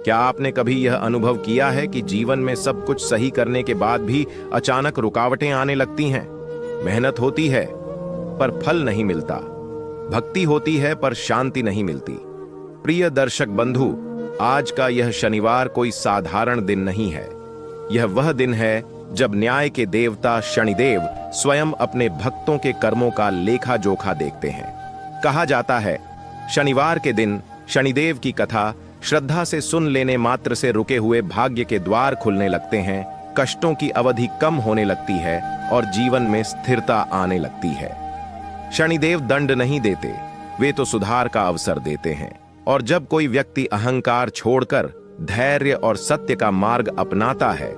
क्या आपने कभी यह अनुभव किया है कि जीवन में सब कुछ सही करने के बाद भी अचानक रुकावटें आने लगती हैं? मेहनत होती है पर फल नहीं मिलता, भक्ति होती है पर शांति नहीं मिलती। प्रिय दर्शक बंधु, आज का यह शनिवार कोई साधारण दिन नहीं है। यह वह दिन है जब न्याय के देवता शनिदेव स्वयं अपने भक्तों के कर्मों का लेखा जोखा देखते हैं। कहा जाता है, शनिवार के दिन शनिदेव की कथा श्रद्धा से सुन लेने मात्र से रुके हुए भाग्य के द्वार खुलने लगते हैं, कष्टों की अवधि कम होने लगती है और जीवन में स्थिरता आने लगती है। शनिदेव दंड नहीं देते, वे तो सुधार का अवसर देते हैं। और जब कोई व्यक्ति अहंकार छोड़कर धैर्य और सत्य का मार्ग अपनाता है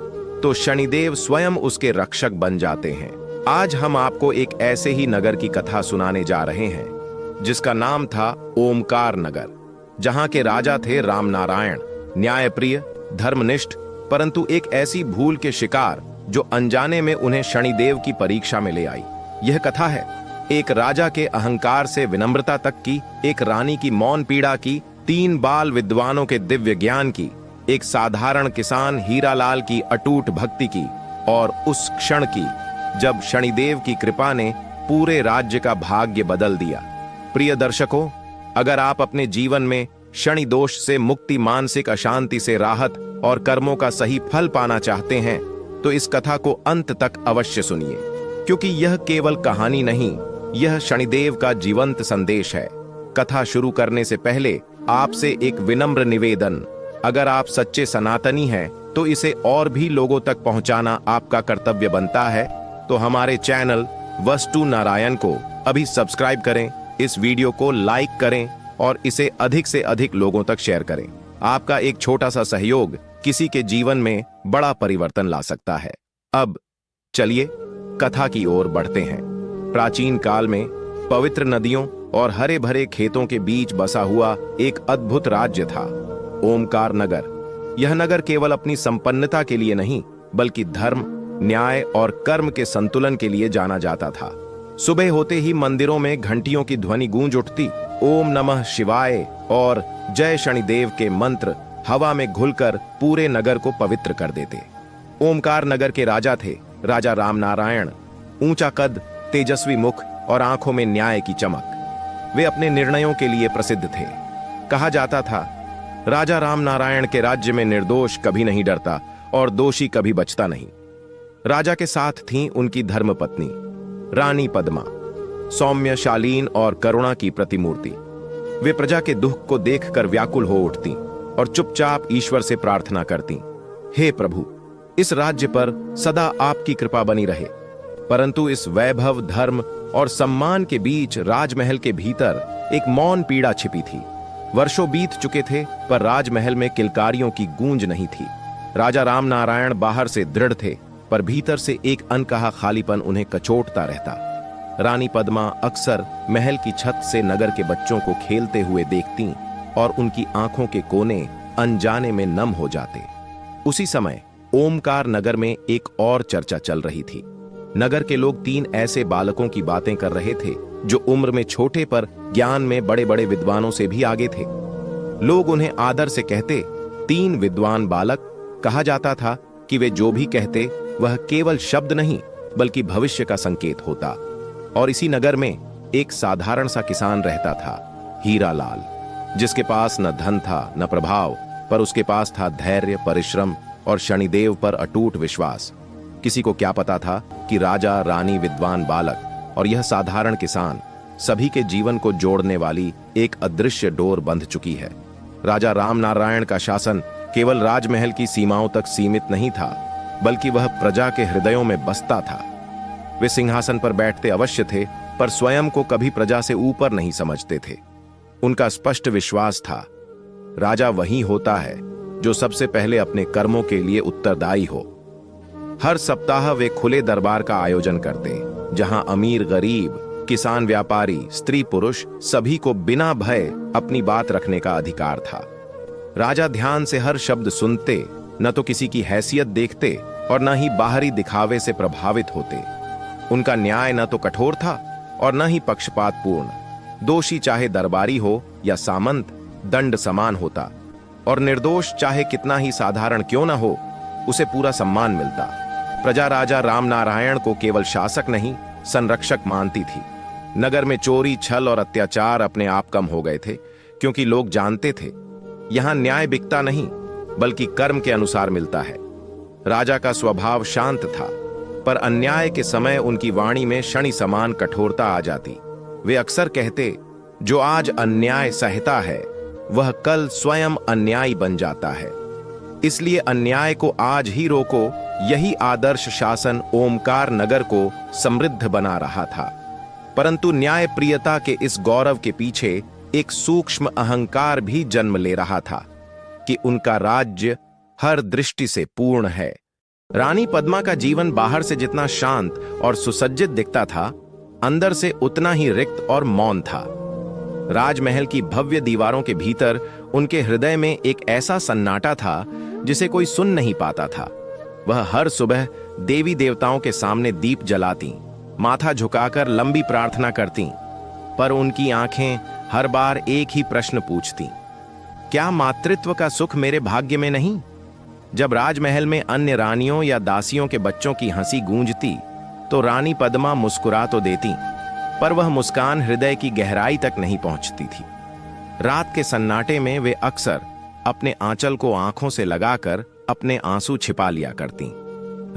तो शनिदेव स्वयं उसके रक्षक बन जाते हैं। आज हम आपको एक ऐसे ही नगर की कथा सुनाने जा रहे हैं जिसका नाम था ओमकार नगर, जहां के राजा थे रामनारायण, न्यायप्रिय, धर्मनिष्ठ, परंतु एक ऐसी भूल के शिकार जो अनजाने में उन्हें शनिदेव की परीक्षा में ले आई। यह कथा है एक राजा के अहंकार से विनम्रता तक की, एक रानी की मौन पीड़ा की, 3 बाल विद्वानों के दिव्य ज्ञान की, एक साधारण किसान हीरालाल की अटूट भक्ति की, और उस क्षण की जब शनिदेव की कृपा ने पूरे राज्य का भाग्य बदल दिया। प्रिय दर्शकों, अगर आप अपने जीवन में शनि दोष से मुक्ति, मानसिक अशांति से राहत और कर्मों का सही फल पाना चाहते हैं तो इस कथा को अंत तक अवश्य सुनिए, क्योंकि यह केवल कहानी नहीं, यह शनिदेव का जीवंत संदेश है। कथा शुरू करने से पहले आपसे एक विनम्र निवेदन, अगर आप सच्चे सनातनी हैं तो इसे और भी लोगों तक पहुंचाना आपका कर्तव्य बनता है। तो हमारे चैनल वस्तु नारायण को अभी सब्सक्राइब करें, इस वीडियो को लाइक करें और इसे अधिक से अधिक लोगों तक शेयर करें। आपका एक छोटा सा सहयोग किसी के जीवन में बड़ा परिवर्तन ला सकता है। अब चलिए कथा की ओर बढ़ते हैं। प्राचीन काल में पवित्र नदियों और हरे भरे खेतों के बीच बसा हुआ एक अद्भुत राज्य था, ओमकार नगर। यह नगर केवल अपनी संपन्नता के लिए नहीं, बल्कि धर्म, न्याय और कर्म के संतुलन के लिए जाना जाता था। सुबह होते ही मंदिरों में घंटियों की ध्वनि गूंज उठती, ओम नमः शिवाय और जय शनिदेव के मंत्र हवा में घुलकर पूरे नगर को पवित्र कर देते। ओमकार नगर के राजा थे राजा रामनारायण। ऊंचा कद, तेजस्वी मुख और आंखों में न्याय की चमक। वे अपने निर्णयों के लिए प्रसिद्ध थे। कहा जाता था, राजा रामनारायण के राज्य में निर्दोष कभी नहीं डरता और दोषी कभी बचता नहीं। राजा के साथ थीं उनकी धर्मपत्नी रानी पद्मा, सौम्य, शालीन और करुणा की प्रतिमूर्ति। वे प्रजा के दुख को देखकर व्याकुल हो उठती और चुपचाप ईश्वर से प्रार्थना करती, हे प्रभु, इस राज्य पर सदा आपकी कृपा बनी रहे। परंतु इस वैभव, धर्म और सम्मान के बीच राजमहल के भीतर एक मौन पीड़ा छिपी थी। वर्षों बीत चुके थे पर राजमहल में किलकारियों की गूंज नहीं थी। राजा रामनारायण बाहर से दृढ़ थे पर भीतर से एक अनकहा खालीपन उन्हें कचोटता रहता। रानी पद्मा अक्सर महल की छत से नगर के बच्चों को खेलते हुए देखती और उनकी आंखों के कोने अनजाने में नम हो जाते। उसी समय ओमकार नगर में एक और चर्चा चल रही थी। नगर के लोग 3 ऐसे बालकों की बातें कर रहे थे जो उम्र में छोटे पर ज्ञान में बड़े बड़े विद्वानों से भी आगे थे। लोग उन्हें आदर से कहते 3 विद्वान बालक। कहा जाता था कि वे जो भी कहते वह केवल शब्द नहीं बल्कि भविष्य का संकेत होता। और इसी नगर में एक साधारण सा किसान रहता था, हीरालाल, जिसके पास न धन था न प्रभाव, पर उसके पास था धैर्य, परिश्रम और शनिदेव पर अटूट विश्वास। किसी को क्या पता था कि राजा, रानी, विद्वान बालक और यह साधारण किसान सभी के जीवन को जोड़ने वाली एक अदृश्य डोर बंध चुकी है। राजा रामनारायण का शासन केवल राजमहल की सीमाओं तक सीमित नहीं था, बल्कि वह प्रजा के हृदयों में बसता था। वे सिंहासन पर बैठते अवश्य थे, पर स्वयं को कभी प्रजा से ऊपर नहीं समझते थे। उनका स्पष्ट विश्वास था, राजा वही होता है जो सबसे पहले अपने कर्मों के लिए उत्तरदायी हो। हर सप्ताह वे खुले दरबार का आयोजन करते, जहां अमीर, गरीब, किसान, व्यापारी, स्त्री, पुरुष सभी को बिना भय अपनी बात रखने का अधिकार था। राजा ध्यान से हर शब्द सुनते, न तो किसी की हैसियत देखते और न ही बाहरी दिखावे से प्रभावित होते। उनका न्याय न तो कठोर था और न ही पक्षपातपूर्ण। दोषी चाहे दरबारी हो या सामंत, दंड समान होता। और निर्दोष चाहे कितना ही साधारण क्यों न हो, उसे पूरा सम्मान मिलता। प्रजा राजा रामनारायण को केवल शासक नहीं, संरक्षक मानती थी। नगर में चोरी, छल और अत्याचार अपने आप कम हो गए थे, क्योंकि लोग जानते थे यहां न्याय बिकता नहीं, बल्कि कर्म के अनुसार मिलता है। राजा का स्वभाव शांत था, पर अन्याय के समय उनकी वाणी में शनि समान कठोरता आ जाती। वे अक्सर कहते, जो आज अन्याय सहता है वह कल स्वयं अन्यायी बन जाता है। इसलिए अन्याय को आज ही रोको, यही आदर्श शासन ओमकार नगर को समृद्ध बना रहा था। परंतु न्याय प्रियता के इस गौरव के पीछे एक सूक्ष्म अहंकार भी जन्म ले रहा था कि उनका राज्य हर दृष्टि से पूर्ण है। रानी पद्मा का जीवन बाहर से जितना शांत और सुसज्जित दिखता था, अंदर से उतना ही रिक्त और मौन था। राजमहल की भव्य दीवारों के भीतर उनके हृदय में एक ऐसा सन्नाटा था जिसे कोई सुन नहीं पाता था। वह हर सुबह देवी देवताओं के सामने दीप जलाती, माथा झुकाकर लंबी प्रार्थना करती, पर उनकी आंखें हर बार एक ही प्रश्न पूछती, क्या मातृत्व का सुख मेरे भाग्य में नहीं? जब राजमहल में अन्य रानियों या दासियों के बच्चों की हंसी गूंजती तो रानी पद्मा मुस्कुरा तो देती, पर वह मुस्कान हृदय की गहराई तक नहीं पहुंचती थी। रात के सन्नाटे में वे अक्सर अपने आंचल को आंखों से लगाकर अपने आंसू छिपा लिया करती।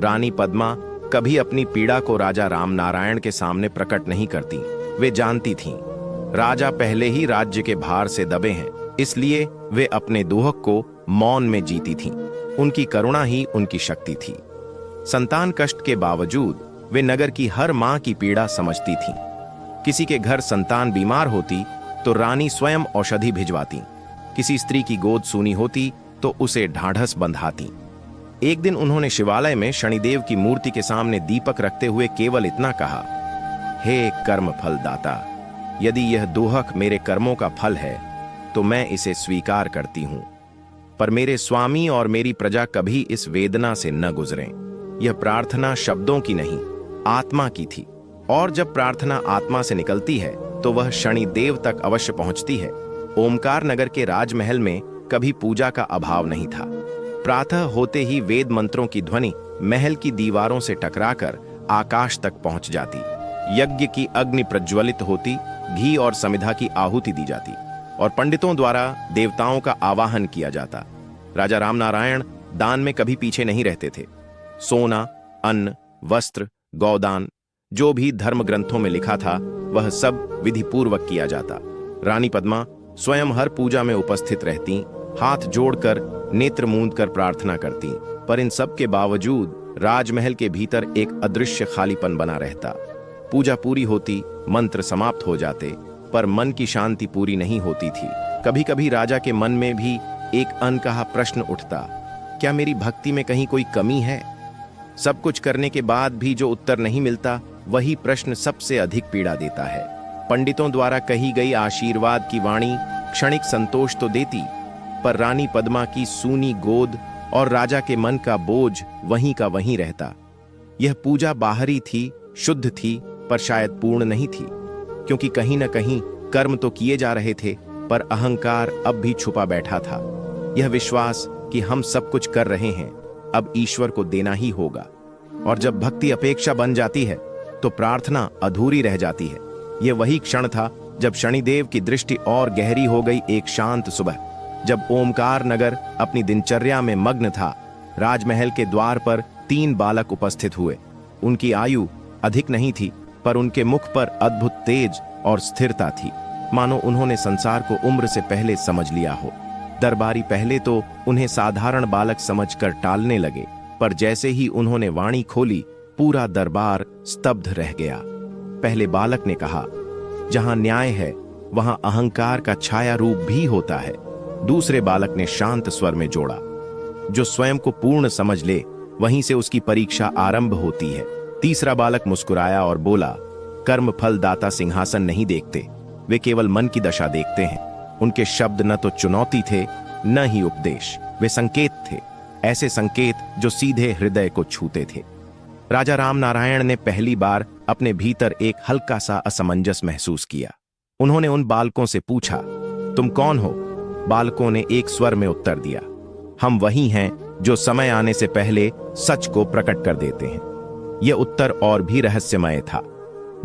रानी पद्मा कभी अपनी पीड़ा को राजा रामनारायण के सामने प्रकट नहीं करती। वे जानती थीं, राजा पहले ही राज्य के भार से दबे हैं, इसलिए वे अपने दुहक को मौन में जीती थीं। उनकी करुणा ही उनकी शक्ति थी। संतान कष्ट के बावजूद वे नगर की हर मां की पीड़ा समझती थीं। किसी के घर संतान बीमार होती तो रानी स्वयं औषधि भिजवाती, किसी स्त्री की गोद सूनी होती तो उसे ढाढ़स बंधाती। एक दिन उन्होंने शिवालय में शनिदेव की मूर्ति के सामने दीपक रखते हुए केवल इतना कहा, हे कर्म फल दाता, यदि यह दोहक मेरे कर्मों का फल है तो मैं इसे स्वीकार करती हूं, पर मेरे स्वामी और मेरी प्रजा कभी इस वेदना से न गुजरें। यह प्रार्थना शब्दों की नहीं, आत्मा की थी, और जब प्रार्थना आत्मा से निकलती है तो वह शनिदेव तक अवश्य पहुंचती है। ओमकार नगर के राजमहल में कभी पूजा का अभाव नहीं था। प्रातः होते ही वेद मंत्रों की ध्वनि महल की दीवारों से टकराकर आकाश तक पहुंच जाती। यज्ञ की अग्नि प्रज्वलित होती, घी और समिधा की आहुति दी जाती और पंडितों द्वारा देवताओं का आवाहन किया जाता। राजा रामनारायण दान में कभी पीछे नहीं रहते थे। सोना, अन्न, वस्त्र, गौदान, जो भी धर्म ग्रंथों में लिखा था वह सब विधि पूर्वक किया जाता। रानी पद्मा स्वयं हर पूजा में उपस्थित रहती, हाथ जोड़कर नेत्र मूंद कर प्रार्थना करती, पर इन सब के बावजूद राजमहल के भीतर एक अदृश्य खालीपन बना रहता। पूजा पूरी होती, मंत्र समाप्त हो जाते, पर मन की शांति पूरी नहीं होती थी। कभी कभी राजा के मन में भी एक अनकहा प्रश्न उठता, क्या मेरी भक्ति में कहीं कोई कमी है? सब कुछ करने के बाद भी जो उत्तर नहीं मिलता, वही प्रश्न सबसे अधिक पीड़ा देता है। पंडितों द्वारा कही गई आशीर्वाद की वाणी क्षणिक संतोष तो देती, पर रानी पद्मा की सूनी गोद और राजा के मन का बोझ वहीं का वहीं रहता। यह पूजा बाहरी थी, शुद्ध थी, पर शायद पूर्ण नहीं थी, क्योंकि कहीं न कहीं कर्म तो किए जा रहे थे, पर अहंकार अब भी छुपा बैठा था। यह विश्वास कि हम सब कुछ कर रहे हैं, अब ईश्वर को देना ही होगा। और जब भक्ति अपेक्षा बन जाती है तो प्रार्थना अधूरी रह जाती है। यह वही क्षण था जब शनिदेव की दृष्टि और गहरी हो गई। एक शांत सुबह, जब ओमकार नगर अपनी दिनचर्या में मग्न था, राजमहल के द्वार पर 3 बालक उपस्थित हुए। उनकी आयु अधिक नहीं थी, पर उनके मुख पर अद्भुत तेज और स्थिरता थी, मानो उन्होंने संसार को उम्र से पहले समझ लिया हो। दरबारी पहले तो उन्हें साधारण बालक समझकर टालने लगे, पर जैसे ही उन्होंने वाणी खोली, पूरा दरबार स्तब्ध रह गया। पहले बालक ने कहा, जहां न्याय है वहां अहंकार का छाया रूप भी होता है। दूसरे बालक ने शांत स्वर में जोड़ा, जो स्वयं को पूर्ण समझ ले वहीं से उसकी परीक्षा आरंभ होती है। तीसरा बालक मुस्कुराया और बोला, कर्म फल दाता सिंहासन नहीं देखते, वे केवल मन की दशा देखते हैं। उनके शब्द न तो चुनौती थे, न ही उपदेश, वे संकेत थे, ऐसे संकेत जो सीधे हृदय को छूते थे। राजा रामनारायण ने पहली बार अपने भीतर एक हल्का सा असमंजस महसूस किया। उन्होंने उन बालकों से पूछा, तुम कौन हो? बालकों ने एक स्वर में उत्तर दिया, हम वही हैं जो समय आने से पहले सच को प्रकट कर देते हैं। यह उत्तर और भी रहस्यमय था।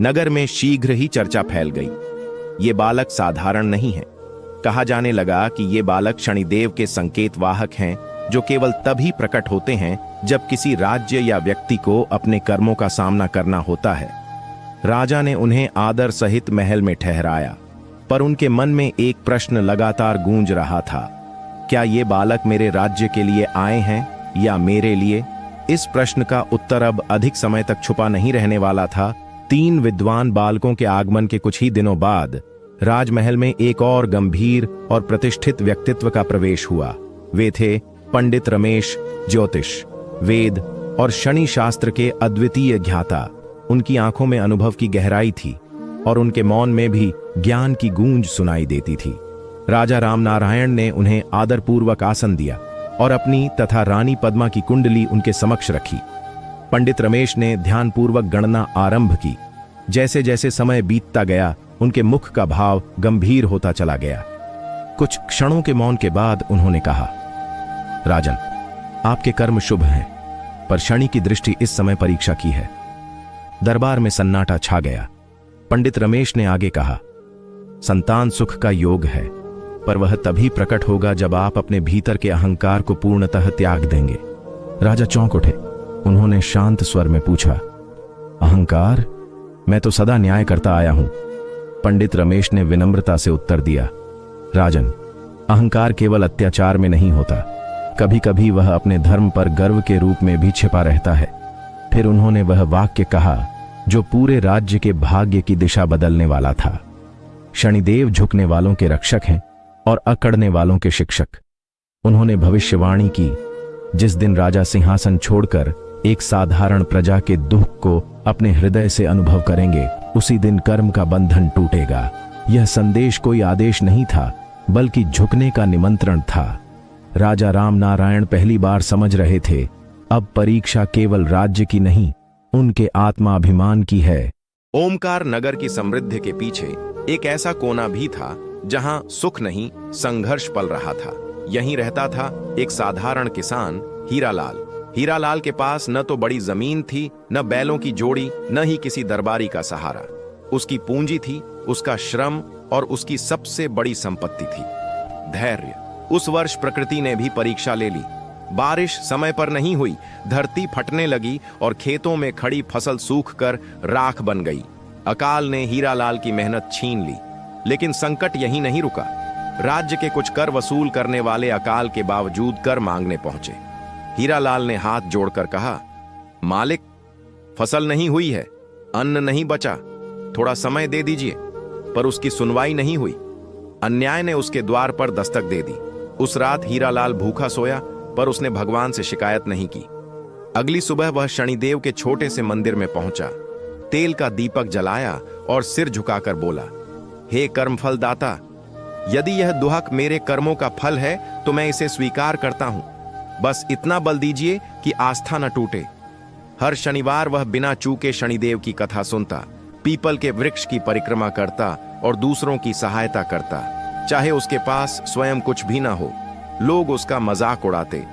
नगर में शीघ्र ही चर्चा फैल गई। ये बालक साधारण नहीं है। कहा जाने लगा कि ये बालक शनिदेव के संकेत वाहक हैं, जो केवल तभी प्रकट होते हैं जब किसी राज्य या व्यक्ति को अपने कर्मों का सामना करना होता है। राजा ने उन्हें आदर सहित महल में ठहराया, पर उनके मन में एक प्रश्न लगातार गूंज रहा था, क्या ये बालक मेरे राज्य के लिए आए हैं या मेरे लिए? इस प्रश्न का उत्तर अब अधिक समय तक छुपा नहीं रहने वाला था। 3 विद्वान बालकों के आगमन के कुछ ही दिनों बाद राजमहल में एक और गंभीर और प्रतिष्ठित व्यक्तित्व का प्रवेश हुआ। वे थे पंडित रमेश, ज्योतिष, वेद और शनि शास्त्र के अद्वितीय ज्ञाता। उनकी आंखों में अनुभव की गहराई थी और उनके मौन में भी ज्ञान की गूंज सुनाई देती थी। राजा रामनारायण ने उन्हें आदरपूर्वक आसन दिया और अपनी तथा रानी पद्मा की कुंडली उनके समक्ष रखी। पंडित रमेश ने ध्यानपूर्वक गणना आरंभ की। जैसे जैसे समय बीतता गया, उनके मुख का भाव गंभीर होता चला गया। कुछ क्षणों के मौन के बाद उन्होंने कहा, राजन, आपके कर्म शुभ हैं, पर शनि की दृष्टि इस समय परीक्षा की है। दरबार में सन्नाटा छा गया। पंडित रमेश ने आगे कहा, संतान सुख का योग है, पर वह तभी प्रकट होगा जब आप अपने भीतर के अहंकार को पूर्णतः त्याग देंगे। राजा चौंक उठे। उन्होंने शांत स्वर में पूछा, अहंकार? मैं तो सदा न्याय करता आया हूं। पंडित रमेश ने विनम्रता से उत्तर दिया, राजन, अहंकार केवल अत्याचार में नहीं होता, कभी कभी वह अपने धर्म पर गर्व के रूप में भी छिपा रहता है। फिर उन्होंने वह वाक्य कहा जो पूरे राज्य के भाग्य की दिशा बदलने वाला था। शनिदेव झुकने वालों के रक्षक हैं और अकड़ने वालों के शिक्षक। उन्होंने भविष्यवाणी की, जिस दिन राजा सिंहासन छोड़कर एक साधारण प्रजा के दुख को अपने हृदय से अनुभव करेंगे, उसी दिन कर्म का बंधन टूटेगा। यह संदेश कोई आदेश नहीं था, बल्कि झुकने का निमंत्रण था। राजा रामनारायण पहली बार समझ रहे थे, अब परीक्षा केवल राज्य की नहीं, उनके आत्माभिमान की है। ओमकार नगर की समृद्धि के पीछे एक ऐसा कोना भी था जहां सुख नहीं, संघर्ष पल रहा था। यहीं रहता था एक साधारण किसान, हीरालाल। हीरालाल के पास न तो बड़ी जमीन थी, न बैलों की जोड़ी, न ही किसी दरबारी का सहारा। उसकी पूंजी थी उसका श्रम, और उसकी सबसे बड़ी संपत्ति थी धैर्य। उस वर्ष प्रकृति ने भी परीक्षा ले ली। बारिश समय पर नहीं हुई, धरती फटने लगी और खेतों में खड़ी फसल सूखकर राख बन गई। अकाल ने हीरालाल की मेहनत छीन ली। लेकिन संकट यहीं नहीं रुका। राज्य के कुछ कर वसूल करने वाले अकाल के बावजूद कर मांगने पहुंचे। हीरालाल ने हाथ जोड़कर कहा, मालिक, फसल नहीं हुई है, अन्न नहीं बचा, थोड़ा समय दे दीजिए। पर उसकी सुनवाई नहीं हुई। अन्याय ने उसके द्वार पर दस्तक दे दी। उस रात हीरालाल भूखा सोया, पर उसने भगवान से शिकायत नहीं की। अगली सुबह वह शनिदेव के छोटे से मंदिर में पहुंचा, तेल का दीपक जलाया और सिर झुकाकर बोला, हे कर्मफल दाता, यदि यह दुहक मेरे कर्मों का फल है तो मैं इसे स्वीकार करता हूं। बस इतना बल दीजिए कि आस्था न टूटे। हर शनिवार वह बिना चूके शनिदेव की कथा सुनता, पीपल के वृक्ष की परिक्रमा करता और दूसरों की सहायता करता, चाहे उसके पास स्वयं कुछ भी ना हो। लोग उसका मजाक उड़ाते,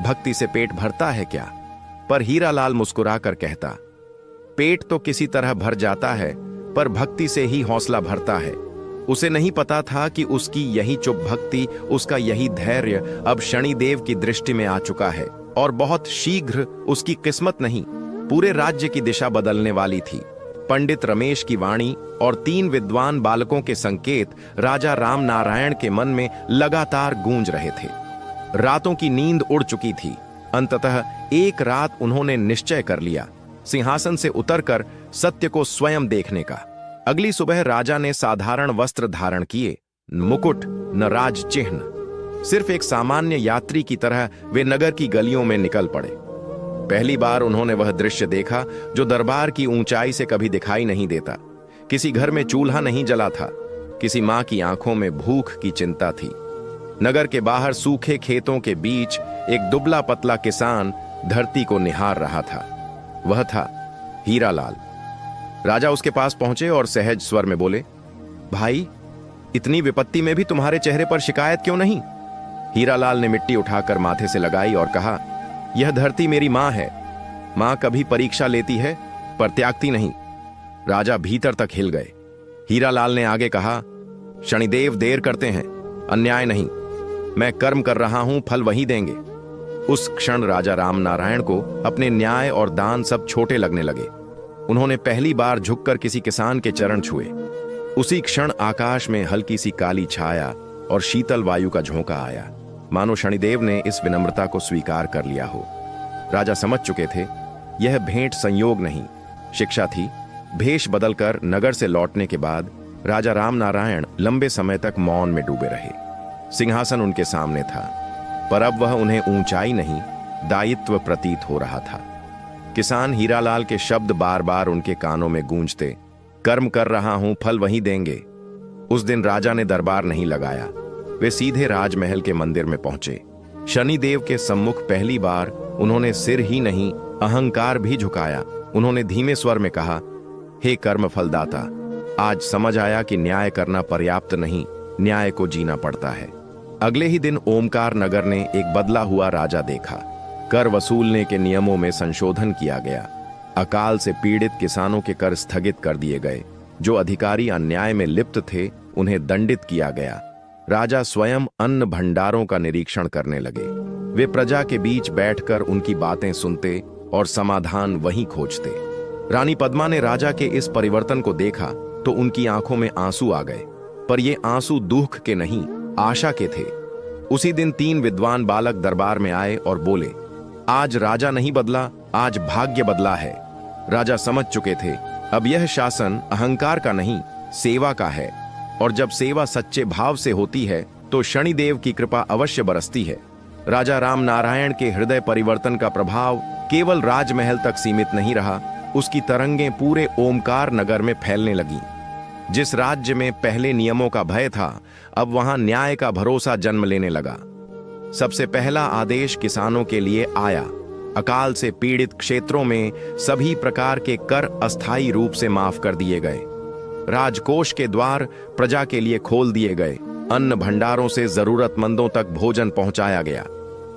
भक्ति से पेट भरता है क्या? पर हीरालाल मुस्कुराकर कहता, पेट तो किसी तरह भर जाता है, पर भक्ति से ही हौसला भरता है। उसे नहीं पता था कि उसकी यही चुप भक्ति, उसका यही धैर्य अब शनिदेव की दृष्टि में आ चुका है और बहुत शीघ्र उसकी किस्मत नहीं, पूरे राज्य की दिशा बदलने वाली थी। पंडित रमेश की वाणी और 3 विद्वान बालकों के संकेत राजा रामनारायण के मन में लगातार गूंज रहे थे। रातों की नींद उड़ चुकी थी। अंततः एक रात उन्होंने निश्चय कर लिया, सिंहासन से उतरकर सत्य को स्वयं देखने का। अगली सुबह राजा ने साधारण वस्त्र धारण किए, मुकुट न राज चिन्ह। सिर्फ एक सामान्य यात्री की तरह वे नगर की गलियों में निकल पड़े। पहली बार उन्होंने वह दृश्य देखा जो दरबार की ऊंचाई से कभी दिखाई नहीं देता। किसी घर में चूल्हा नहीं जला था, किसी मां की आंखों में भूख की चिंता थी। नगर के बाहर सूखे खेतों के बीच एक दुबला पतला किसान धरती को निहार रहा था। वह था हीरालाल। राजा उसके पास पहुंचे और सहज स्वर में बोले, भाई, इतनी विपत्ति में भी तुम्हारे चेहरे पर शिकायत क्यों नहीं? हीरालाल ने मिट्टी उठाकर माथे से लगाई और कहा, यह धरती मेरी मां है। मां कभी परीक्षा लेती है पर त्यागती नहीं। राजा भीतर तक हिल गए। हीरालाल ने आगे कहा, शनिदेव देर करते हैं, अन्याय नहीं। मैं कर्म कर रहा हूं, फल वही देंगे। उस क्षण राजा रामनारायण को अपने न्याय और दान सब छोटे लगने लगे। उन्होंने पहली बार झुककर किसी किसान के चरण छुए। उसी क्षण आकाश में हल्की सी काली छाया और शीतल वायु का झोंका आया, मानो शनिदेव ने इस विनम्रता को स्वीकार कर लिया हो। राजा समझ चुके थे यह भेंट संयोग नहीं, शिक्षा थी। भेष बदलकर नगर से लौटने के बाद राजा रामनारायण लंबे समय तक मौन में डूबे रहे। सिंहासन उनके सामने था, पर अब वह उन्हें ऊंचाई नहीं, दायित्व प्रतीत हो रहा था। किसान हीरालाल के शब्द बार बार उनके कानों में गूंजते, कर्म कर रहा हूं, फल वही देंगे। उस दिन राजा ने दरबार नहीं लगाया, वे सीधे राजमहल के मंदिर में पहुंचे। शनिदेव के सम्मुख पहली बार उन्होंने सिर ही नहीं, अहंकार भी झुकाया। उन्होंने धीमे स्वर में कहा, हे कर्म फलदाता, आज समझ आया कि न्याय करना पर्याप्त नहीं, न्याय को जीना पड़ता है। अगले ही दिन ओमकार नगर ने एक बदला हुआ राजा देखा। कर वसूलने के नियमों में संशोधन किया गया। अकाल से पीड़ित किसानों के कर स्थगित कर दिए गए। जो अधिकारी अन्याय में लिप्त थे उन्हें दंडित किया गया। राजा स्वयं अन्न भंडारों का निरीक्षण करने लगे। वे प्रजा के बीच बैठकर उनकी बातें सुनते और समाधान वहीं खोजते। रानी पद्मा ने राजा के इस परिवर्तन को देखा तो उनकी आंखों में आंसू आ गए, पर ये आंसू दुख के नहीं, आशा के थे। उसी दिन 3 विद्वान बालक दरबार में आए और बोले, आज राजा नहीं बदला, आज भाग्य बदला है। राजा समझ चुके थे अब यह शासन अहंकार का नहीं, सेवा का है, और जब सेवा सच्चे भाव से होती है तो शनिदेव की कृपा अवश्य बरसती है। राजा रामनारायण के हृदय परिवर्तन का प्रभाव केवल राजमहल तक सीमित नहीं रहा, उसकी तरंगें पूरे ओमकार नगर में फैलने लगीं। जिस राज्य में पहले नियमों का भय था, अब वहां न्याय का भरोसा जन्म लेने लगा। सबसे पहला आदेश किसानों के लिए आया। अकाल से पीड़ित क्षेत्रों में सभी प्रकार के कर अस्थायी रूप से माफ कर दिए गए। राजकोष के द्वार प्रजा के लिए खोल दिए गए। अन्न भंडारों से जरूरतमंदों तक भोजन पहुंचाया गया।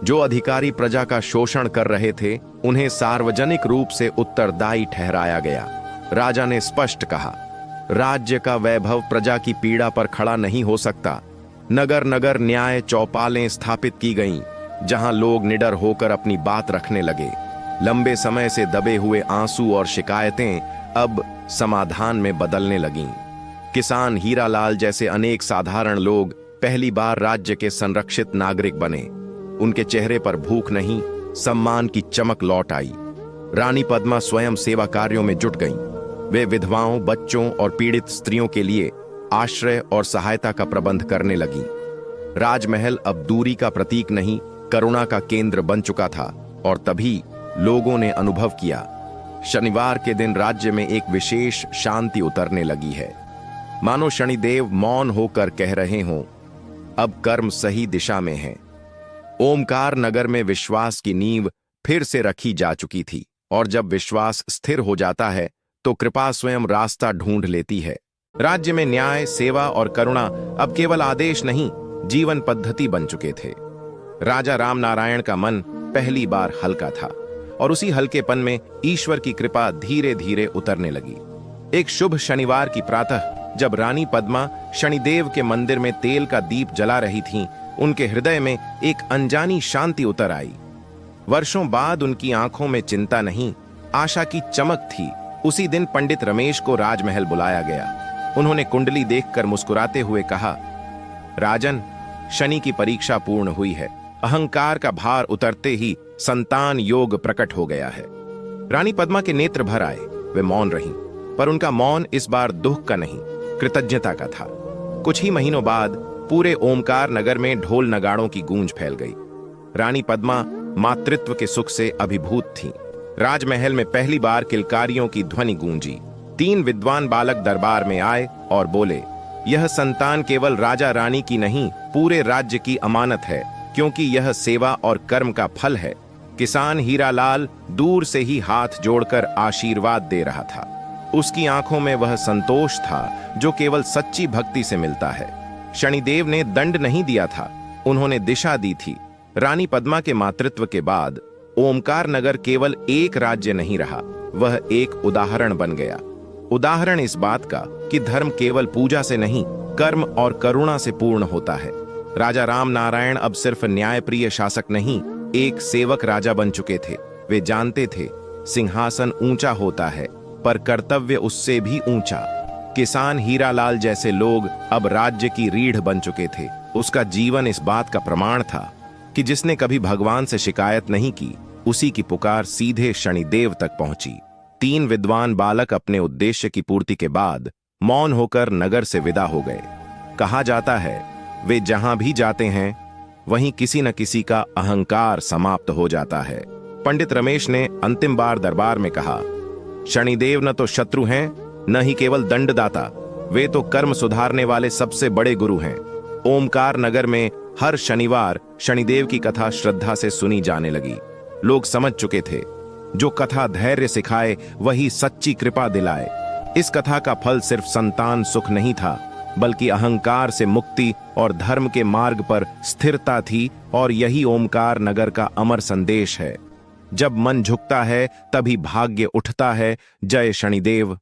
जो अधिकारी प्रजा का शोषण कर रहे थे उन्हें सार्वजनिक रूप से उत्तरदायी ठहराया गया। राजा ने स्पष्ट कहा, राज्य का वैभव प्रजा की पीड़ा पर खड़ा नहीं हो सकता। नगर नगर न्याय चौपालें स्थापित की गईं, जहां लोग निडर होकर अपनी बात रखने लगे। लंबे समय से दबे हुए आंसू और शिकायतें अब समाधान में बदलने लगीं। किसान हीरालाल जैसे अनेक साधारण लोग पहली बार राज्य के संरक्षित नागरिक बने। उनके चेहरे पर भूख नहीं, सम्मान की चमक लौट आई। रानी पद्मा स्वयं सेवा कार्यों में जुट गईं। वे विधवाओं, बच्चों और पीड़ित स्त्रियों के लिए आश्रय और सहायता का प्रबंध करने लगीं। राजमहल अब दूरी का प्रतीक नहीं, करुणा का केंद्र बन चुका था। और तभी लोगों ने अनुभव किया, शनिवार के दिन राज्य में एक विशेष शांति उतरने लगी है। मानो शनिदेव मौन होकर कह रहे हों, अब कर्म सही दिशा में है। ओमकार नगर में विश्वास की नींव फिर से रखी जा चुकी थी, और जब विश्वास स्थिर हो जाता है तो कृपा स्वयं रास्ता ढूंढ लेती है। राज्य में न्याय, सेवा और करुणा अब केवल आदेश नहीं, जीवन पद्धति बन चुके थे। राजा रामनारायण का मन पहली बार हल्का था, और उसी हल्केपन में ईश्वर की कृपा धीरे धीरे उतरने लगी। एक शुभ शनिवार की प्रातः जब रानी पद्मा शनिदेव के मंदिर में तेल का दीप जला रही थीं, उनके हृदय में एक अनजानी शांति उतर आई। वर्षों बाद उनकी आंखों में चिंता नहीं, आशा की चमक थी। उसी दिन पंडित रमेश को राजमहल बुलाया गया। उन्होंने कुंडली देखकर मुस्कुराते हुए कहा, राजन, शनि की परीक्षा पूर्ण हुई है। अहंकार का भार उतरते ही संतान योग प्रकट हो गया है। रानी पद्मा के नेत्र भर आए। वे मौन रहीं, पर उनका मौन इस बार दुख का नहीं, कृतज्ञता का था। कुछ ही महीनों बाद पूरे ओमकार नगर में ढोल नगाड़ों की गूंज फैल गई। रानी पद्मा मातृत्व के सुख से अभिभूत थीं। राजमहल में पहली बार किलकारियों की ध्वनि गूंजी। 3 विद्वान बालक दरबार में आए और बोले, यह संतान केवल राजा रानी की नहीं, पूरे राज्य की अमानत है, क्योंकि यह सेवा और कर्म का फल है। किसान हीरालाल दूर से ही हाथ जोड़कर आशीर्वाद दे रहा था। उसकी आंखों में वह संतोष था जो केवल सच्ची भक्ति से मिलता है। शनिदेव ने दंड नहीं दिया था, उन्होंने दिशा दी थी। रानी पद्मा के मातृत्व के बाद ओमकार नगर केवल एक राज्य नहीं रहा, वह एक उदाहरण बन गया। उदाहरण इस बात का कि धर्म केवल पूजा से नहीं, कर्म और करुणा से पूर्ण होता है। राजा राम नारायण अब सिर्फ न्यायप्रिय शासक नहीं, एक सेवक राजा बन चुके थे। वे जानते थे सिंहासन ऊंचा होता है, पर कर्तव्य उससे भी ऊंचा। किसान हीरालाल जैसे लोग अब राज्य की रीढ़ बन चुके थे। उसका जीवन इस बात का प्रमाण था कि जिसने कभी भगवान से शिकायत नहीं की, उसी की पुकार सीधे शनिदेव तक पहुंची। 3 विद्वान बालक अपने उद्देश्य की पूर्ति के बाद मौन होकर नगर से विदा हो गए। कहा जाता है वे जहां भी जाते हैं वहीं किसी न किसी का अहंकार समाप्त हो जाता है। पंडित रमेश ने अंतिम बार दरबार में कहा, शनिदेव न तो शत्रु हैं, न ही केवल दंडदाता, वे तो कर्म सुधारने वाले सबसे बड़े गुरु हैं। ओमकार नगर में हर शनिवार शनिदेव की कथा श्रद्धा से सुनी जाने लगी। लोग समझ चुके थे, जो कथा धैर्य सिखाए वही सच्ची कृपा दिलाए। इस कथा का फल सिर्फ संतान सुख नहीं था, बल्कि अहंकार से मुक्ति और धर्म के मार्ग पर स्थिरता थी। और यही ओमकार नगर का अमर संदेश है, जब मन झुकता है तभी भाग्य उठता है। जय शनिदेव।